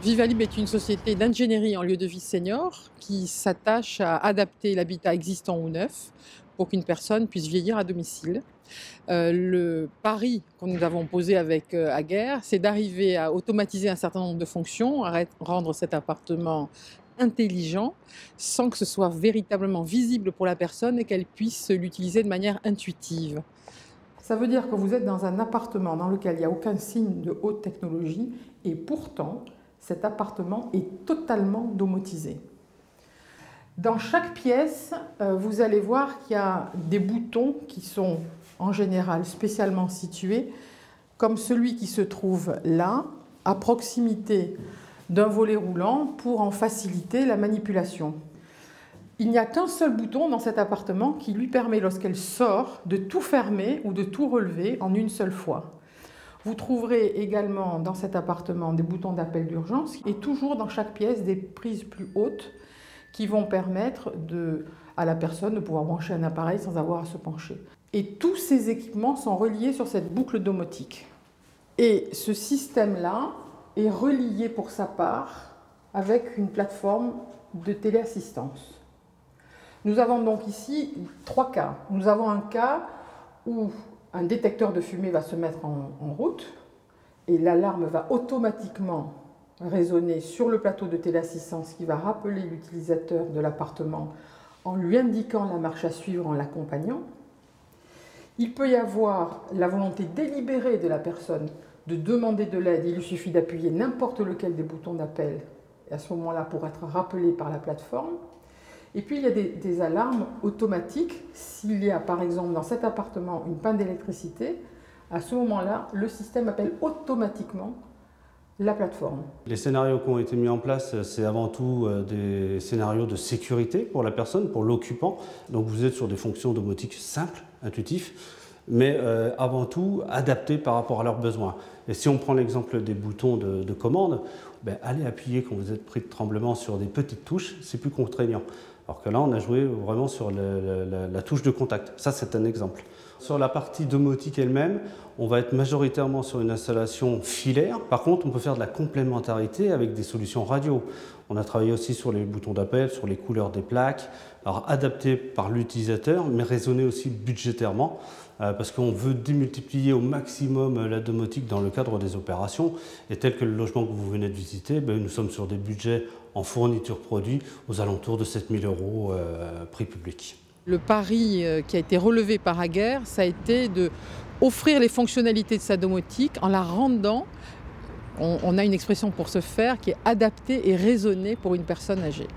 Vivalib est une société d'ingénierie en lieu de vie senior qui s'attache à adapter l'habitat existant ou neuf pour qu'une personne puisse vieillir à domicile. Le pari que nous avons posé avec Aguerre, c'est d'arriver à automatiser un certain nombre de fonctions, rendre cet appartement intelligent sans que ce soit véritablement visible pour la personne et qu'elle puisse l'utiliser de manière intuitive. Ça veut dire que vous êtes dans un appartement dans lequel il n'y a aucun signe de haute technologie et pourtant cet appartement est totalement domotisé. Dans chaque pièce, vous allez voir qu'il y a des boutons qui sont en général spécialement situés, comme celui qui se trouve là, à proximité d'un volet roulant pour en faciliter la manipulation. Il n'y a qu'un seul bouton dans cet appartement qui lui permet, lorsqu'elle sort, de tout fermer ou de tout relever en une seule fois. Vous trouverez également dans cet appartement des boutons d'appel d'urgence et toujours dans chaque pièce des prises plus hautes qui vont permettre à la personne de pouvoir brancher un appareil sans avoir à se pencher. Et tous ces équipements sont reliés sur cette boucle domotique. Et ce système-là est relié pour sa part avec une plateforme de téléassistance. Nous avons donc ici 3 cas. Nous avons un cas où un détecteur de fumée va se mettre en route et l'alarme va automatiquement résonner sur le plateau de téléassistance qui va rappeler l'utilisateur de l'appartement en lui indiquant la marche à suivre, en l'accompagnant. Il peut y avoir la volonté délibérée de la personne de demander de l'aide. Il lui suffit d'appuyer n'importe lequel des boutons d'appel et à ce moment-là pour être rappelé par la plateforme. Et puis il y a des alarmes automatiques. S'il y a par exemple dans cet appartement une panne d'électricité, à ce moment-là, le système appelle automatiquement la plateforme. Les scénarios qui ont été mis en place, c'est avant tout des scénarios de sécurité pour la personne, pour l'occupant. Donc vous êtes sur des fonctions domotiques simples, intuitives, mais avant tout adaptées par rapport à leurs besoins. Et si on prend l'exemple des boutons de commande, allez appuyer quand vous êtes pris de tremblement sur des petites touches, c'est plus contraignant. Alors que là, on a joué vraiment sur la touche de contact. Ça, c'est un exemple. Sur la partie domotique elle-même, on va être majoritairement sur une installation filaire. Par contre, on peut faire de la complémentarité avec des solutions radio. On a travaillé aussi sur les boutons d'appel, sur les couleurs des plaques, alors adaptés par l'utilisateur, mais raisonnés aussi budgétairement, parce qu'on veut démultiplier au maximum la domotique dans le cadre des opérations. Et tel que le logement que vous venez de visiter, nous sommes sur des budgets en fourniture produit aux alentours de 7 000 € prix public. Le pari qui a été relevé par Aguerre, ça a été d'offrir les fonctionnalités de sa domotique en la rendant, on a une expression pour ce faire, qui est adaptée et raisonnée pour une personne âgée.